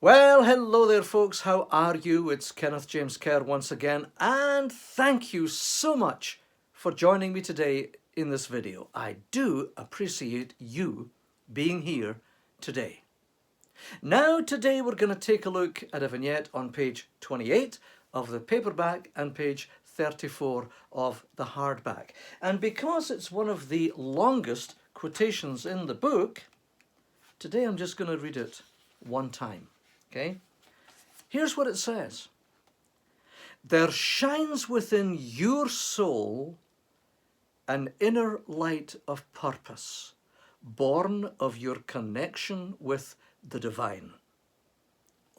Well, hello there, folks. How are you? It's Kenneth James Kerr once again, and thank you so much for joining me today in this video. I do appreciate you being here today. Now, today we're going to take a look at a vignette on page 28 of the paperback and page 34 of the hardback. And because it's one of the longest quotations in the book, today I'm just going to read it one time. Okay? Here's what it says. There shines within your soul an inner light of purpose, born of your connection with the divine.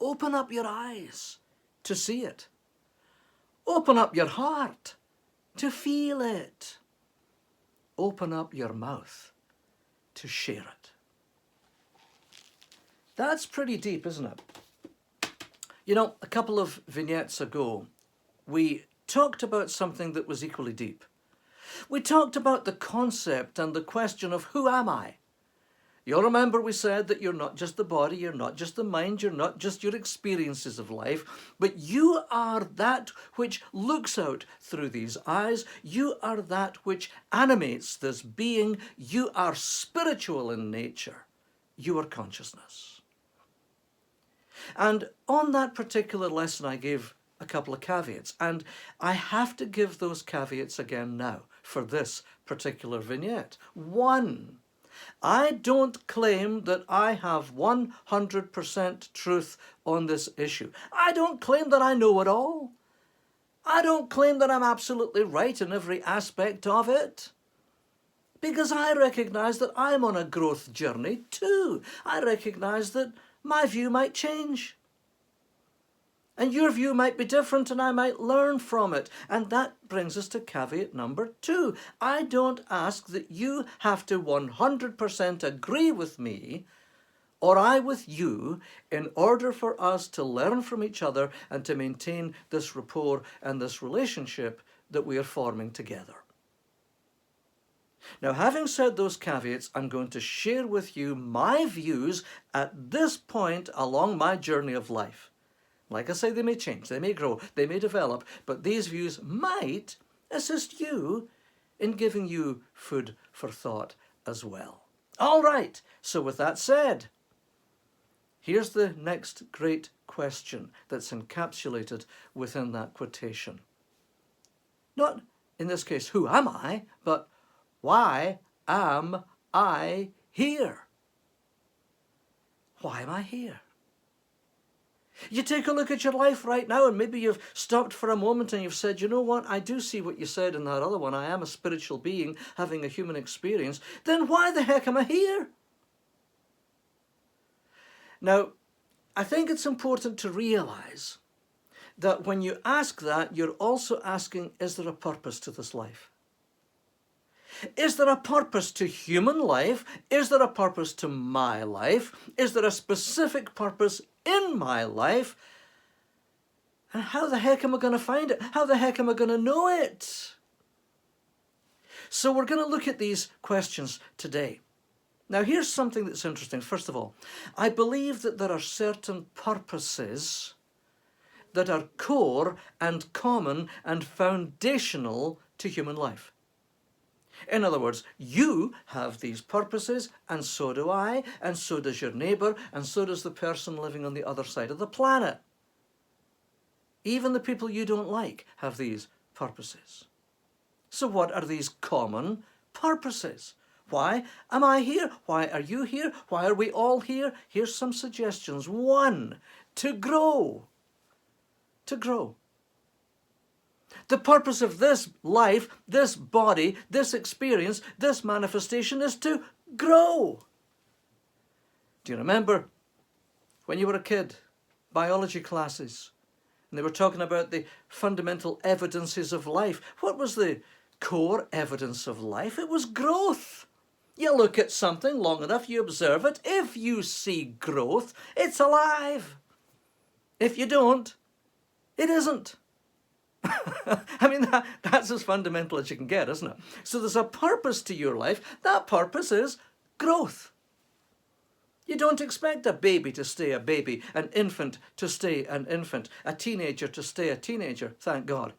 Open up your eyes to see it. Open up your heart to feel it. Open up your mouth to share it. That's pretty deep, isn't it? You know, a couple of vignettes ago, we talked about something that was equally deep. We talked about the concept and the question of who am I? You'll remember we said that you're not just the body, you're not just the mind, you're not just your experiences of life, but you are that which looks out through these eyes. You are that which animates this being. You are spiritual in nature. You are consciousness. And on that particular lesson, I gave a couple of caveats, and I have to give those caveats again now for this particular vignette. One, I don't claim that I have 100% truth on this issue. I don't claim that I know it all. I don't claim that I'm absolutely right in every aspect of it. Because I recognize that I'm on a growth journey too. I recognize that my view might change. And your view might be different, and I might learn from it. And that brings us to caveat number 2. I don't ask that you have to 100% agree with me, or I with you, in order for us to learn from each other and to maintain this rapport and this relationship that we are forming together. Now, having said those caveats, I'm going to share with you my views at this point along my journey of life. Like I say, they may change, they may grow, they may develop, but these views might assist you in giving you food for thought as well. All right, so with that said, here's the next great question that's encapsulated within that quotation. Not, in this case, who am I, but why am I here? Why am I here? You take a look at your life right now, and maybe you've stopped for a moment and you've said, you know what, I do see what you said in that other one. I am a spiritual being having a human experience. Then why the heck am I here? Now, I think it's important to realize that when you ask that, you're also asking, is there a purpose to this life? Is there a purpose to human life? Is there a purpose to my life? Is there a specific purpose in my life? And how the heck am I going to find it? How the heck am I going to know it? So we're going to look at these questions today. Now, here's something that's interesting. First of all, I believe that there are certain purposes that are core and common and foundational to human life. In other words, you have these purposes, and so do I, and so does your neighbour, and so does the person living on the other side of the planet. Even the people you don't like have these purposes. So what are these common purposes? Why am I here? Why are you here? Why are we all here? Here's some suggestions. 1, to grow. To grow. The purpose of this life, this body, this experience, this manifestation is to grow. Do you remember when you were a kid, biology classes, and they were talking about the fundamental evidences of life? What was the core evidence of life? It was growth. You look at something long enough, you observe it. If you see growth, it's alive. If you don't, it isn't. I mean, that's as fundamental as you can get, isn't it? So there's a purpose to your life. That purpose is growth. You don't expect a baby to stay a baby, an infant to stay an infant, a teenager to stay a teenager, thank God.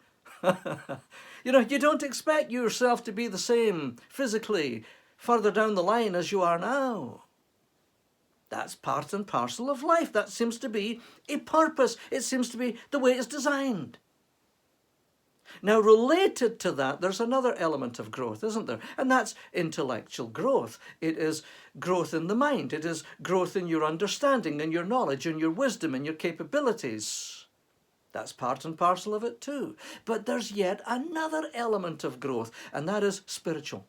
You know, you don't expect yourself to be the same physically further down the line as you are now. That's part and parcel of life. That seems to be a purpose. It seems to be the way it's designed. Now, related to that, there's another element of growth, isn't there? And that's intellectual growth. It is growth in the mind. It is growth in your understanding and your knowledge and your wisdom and your capabilities. That's part and parcel of it too. But there's yet another element of growth, and that is spiritual.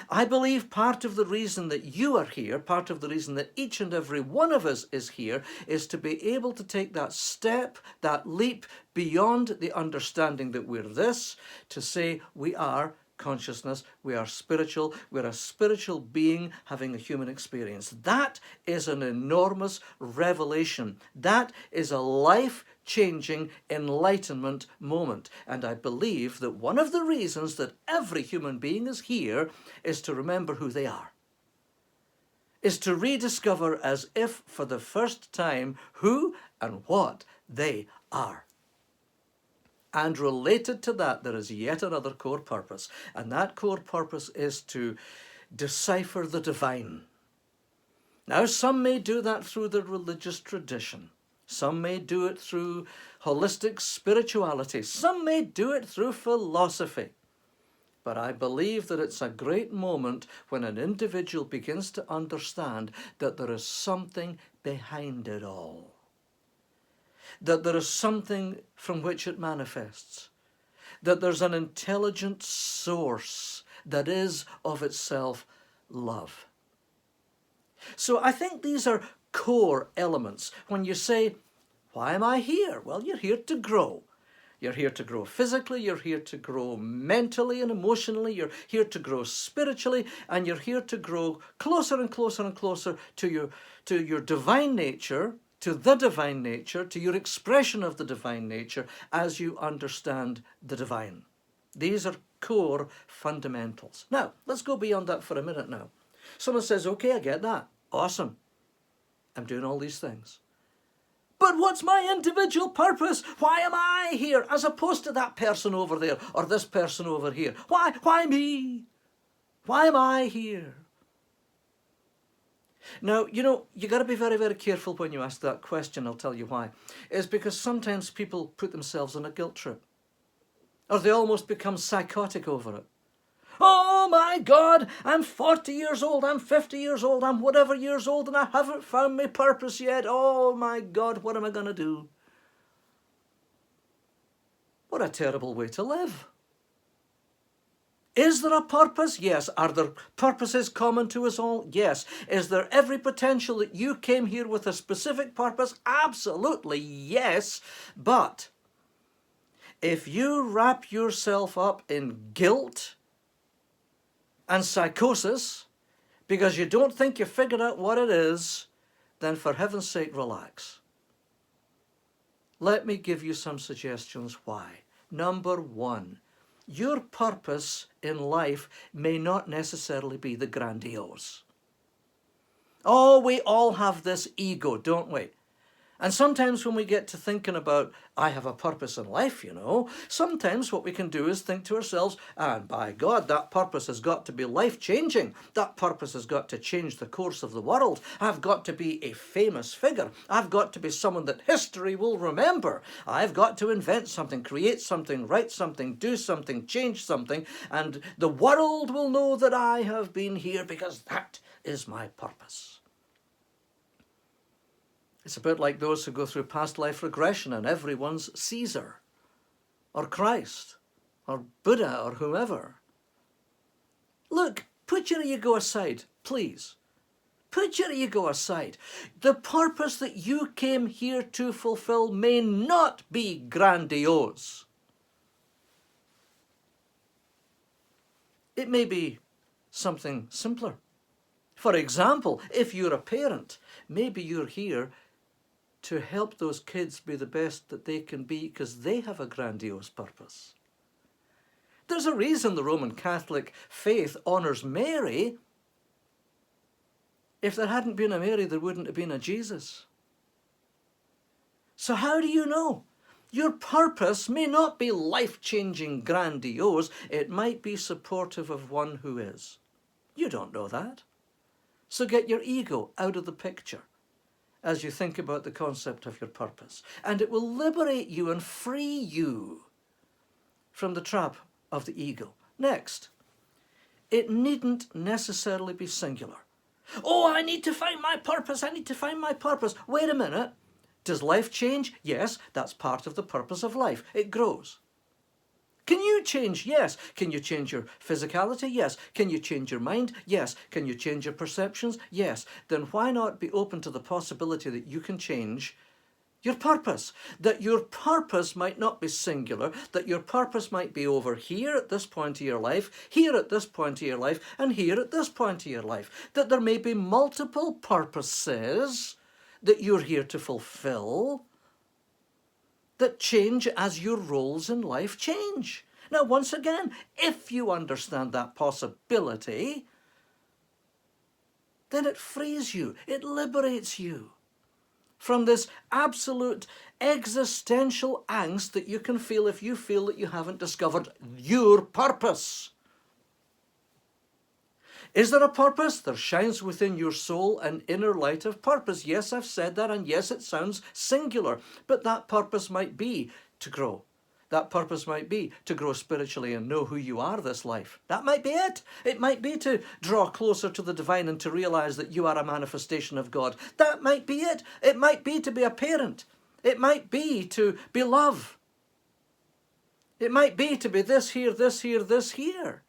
I believe part of the reason that you are here, part of the reason that each and every one of us is here, is to be able to take that step, that leap beyond the understanding that we're this, to say we are consciousness, we are spiritual, we're a spiritual being having a human experience. That is an enormous revelation. That is a life-changing enlightenment moment. And I believe that one of the reasons that every human being is here is to remember who they are, is to rediscover as if for the first time who and what they are. And related to that, there is yet another core purpose. And that core purpose is to decipher the divine. Now, some may do that through the religious tradition. Some may do it through holistic spirituality. Some may do it through philosophy. But I believe that it's a great moment when an individual begins to understand that there is something behind it all. That there is something from which it manifests, that there's an intelligent source that is of itself love. So I think these are core elements. When you say, why am I here? Well, you're here to grow. You're here to grow physically, you're here to grow mentally and emotionally, you're here to grow spiritually, and you're here to grow closer and closer and closer to your divine nature, to the divine nature, to your expression of the divine nature as you understand the divine. These are core fundamentals. Now, let's go beyond that for a minute now. Someone says, okay, I get that. Awesome. I'm doing all these things. But what's my individual purpose? Why am I here as opposed to that person over there or this person over here? Why me? Why am I here? Now, you know, you got to be very, very careful when you ask that question. I'll tell you why. It's because sometimes people put themselves on a guilt trip, or they almost become psychotic over it. Oh my God, I'm 40 years old, I'm 50 years old, I'm whatever years old, and I haven't found my purpose yet. Oh my God, what am I going to do? What a terrible way to live. Is there a purpose? Yes. Are there purposes common to us all? Yes. Is there every potential that you came here with a specific purpose? Absolutely, yes. But if you wrap yourself up in guilt and psychosis because you don't think you figured out what it is, then for heaven's sake, relax. Let me give you some suggestions why. Number one, your purpose in life may not necessarily be the grandiose. Oh, we all have this ego, don't we? And sometimes when we get to thinking about, I have a purpose in life, you know, sometimes what we can do is think to ourselves, and by God, that purpose has got to be life-changing. That purpose has got to change the course of the world. I've got to be a famous figure. I've got to be someone that history will remember. I've got to invent something, create something, write something, do something, change something, and the world will know that I have been here because that is my purpose. It's a bit like those who go through past life regression and everyone's Caesar or Christ or Buddha or whoever. Look, put your ego aside, please. Put your ego aside. The purpose that you came here to fulfill may not be grandiose. It may be something simpler. For example, if you're a parent, maybe you're here to help those kids be the best that they can be because they have a grandiose purpose. There's a reason the Roman Catholic faith honours Mary. If there hadn't been a Mary, there wouldn't have been a Jesus. So how do you know? Your purpose may not be life-changing, grandiose. It might be supportive of one who is. You don't know that. So get your ego out of the picture as you think about the concept of your purpose. And it will liberate you and free you from the trap of the ego. Next, it needn't necessarily be singular. Oh, I need to find my purpose. I need to find my purpose. Wait a minute. Does life change? Yes, that's part of the purpose of life. It grows. Can you change? Yes. Can you change your physicality? Yes. Can you change your mind? Yes. Can you change your perceptions? Yes. Then why not be open to the possibility that you can change your purpose? That your purpose might not be singular, that your purpose might be over here at this point of your life, here at this point of your life, and here at this point of your life. That there may be multiple purposes that you're here to fulfill, that change as your roles in life change. Now, once again, if you understand that possibility, then it frees you, it liberates you from this absolute existential angst that you can feel if you feel that you haven't discovered your purpose. Is there a purpose? There shines within your soul an inner light of purpose. Yes, I've said that, and yes, it sounds singular, but that purpose might be to grow. That purpose might be to grow spiritually and know who you are this life. That might be it. It might be to draw closer to the divine and to realize that you are a manifestation of God. That might be it. It might be to be a parent. It might be to be love. It might be to be this here, this here, this here.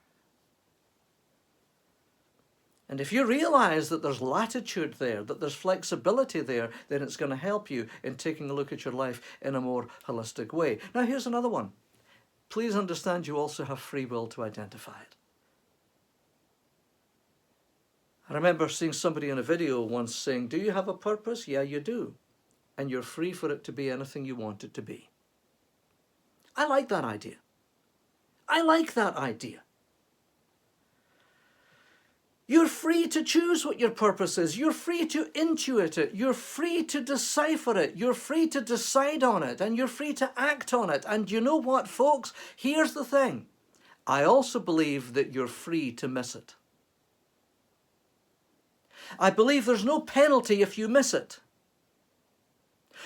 And if you realize that there's latitude there, that there's flexibility there, then it's going to help you in taking a look at your life in a more holistic way. Now, here's another one. Please understand you also have free will to identify it. I remember seeing somebody in a video once saying, do you have a purpose? Yeah, you do. And you're free for it to be anything you want it to be. I like that idea. I like that idea. You're free to choose what your purpose is. You're free to intuit it. You're free to decipher it. You're free to decide on it. And you're free to act on it. And you know what, folks? Here's the thing. I also believe that you're free to miss it. I believe there's no penalty if you miss it.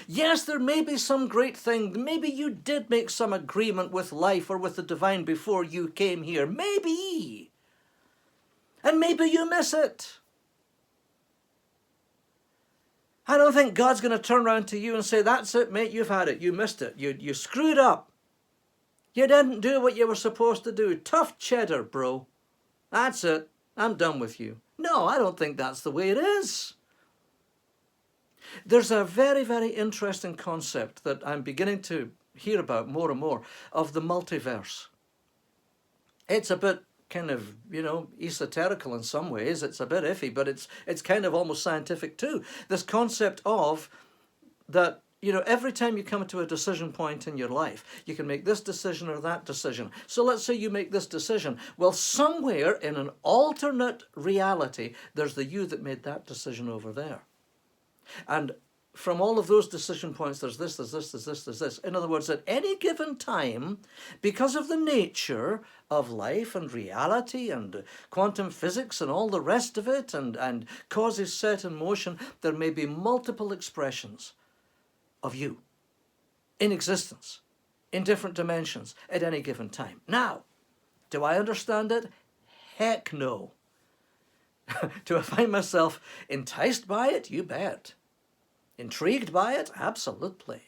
Yes, there may be some great thing. Maybe you did make some agreement with life or with the divine before you came here. Maybe. And maybe you miss it. I don't think God's going to turn around to you and say, that's it, mate, you've had it. You missed it. You screwed up. You didn't do what you were supposed to do. Tough cheddar, bro. That's it. I'm done with you. No, I don't think that's the way it is. There's a very, very interesting concept that I'm beginning to hear about more and more of the multiverse. It's a bit kind of, esoterical in some ways. It's a bit iffy, but it's kind of almost scientific too. This concept of that, every time you come to a decision point in your life, you can make this decision or that decision. So let's say you make this decision. Well, somewhere in an alternate reality, there's the you that made that decision over there. And from all of those decision points, there's this, there's this, there's this, there's this. In other words, at any given time, because of the nature of life and reality and quantum physics and all the rest of it and causes set in motion, there may be multiple expressions of you in existence, in different dimensions at any given time. Now, do I understand it? Heck no. Do I find myself enticed by it? You bet. Intrigued by it? Absolutely.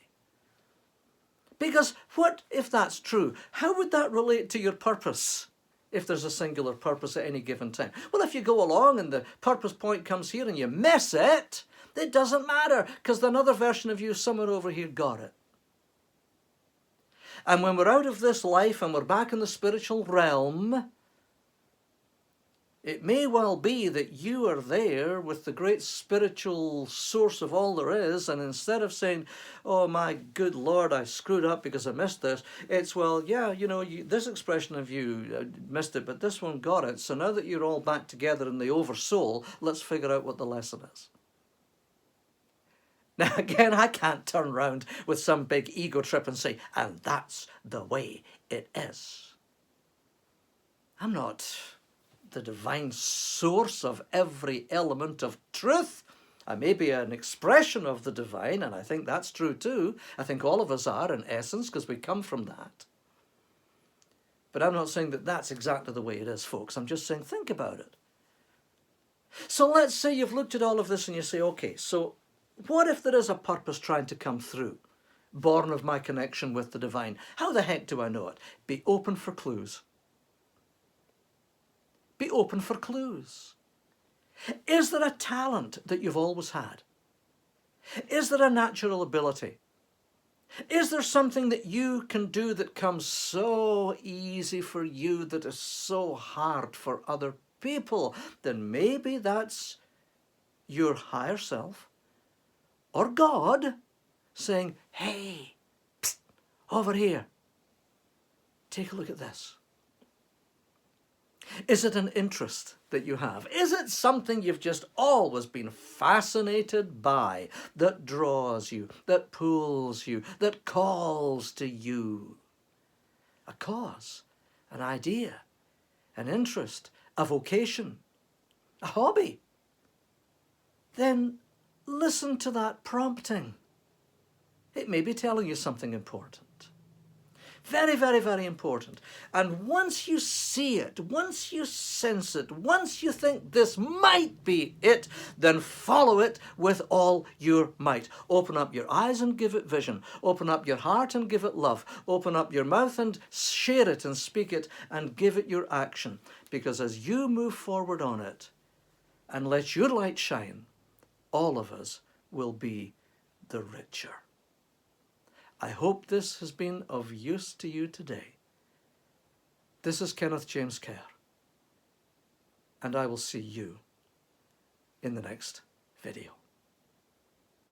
Because what if that's true? How would that relate to your purpose if there's a singular purpose at any given time? Well, if you go along and the purpose point comes here and you miss it, it doesn't matter because another version of you somewhere over here got it. And when we're out of this life and we're back in the spiritual realm, It may well be that you are there with the great spiritual source of all there is, and instead of saying, oh my good Lord, I screwed up because I missed this, it's, well, yeah, you know, this expression of you missed it, but this one got it, so now that you're all back together in the oversoul, let's figure out what the lesson is. Now again, I can't turn round with some big ego trip and say, and that's the way it is. I'm not the divine source of every element of truth. I may be an expression of the divine, and I think that's true too. I think all of us are in essence, because we come from that. But I'm not saying that that's exactly the way it is, folks. I'm just saying, think about it. So let's say you've looked at all of this and you say, okay, so what if there is a purpose trying to come through, born of my connection with the divine? How the heck do I know it? Be open for clues. Be open for clues. Is there a talent that you've always had? Is there a natural ability? Is there something that you can do that comes so easy for you that is so hard for other people? Then maybe that's your higher self or God saying, hey, psst, over here, take a look at this. Is it an interest that you have? Is it something you've just always been fascinated by, that draws you, that pulls you, that calls to you? A cause, an idea, an interest, a vocation, a hobby. Then listen to that prompting. It may be telling you something important. Very, very, very important. And once you see it, once you sense it, once you think this might be it, then follow it with all your might. Open up your eyes and give it vision. Open up your heart and give it love. Open up your mouth and share it and speak it and give it your action. Because as you move forward on it and let your light shine, all of us will be the richer. I hope this has been of use to you today. This is Kenneth James Kerr, and I will see you in the next video.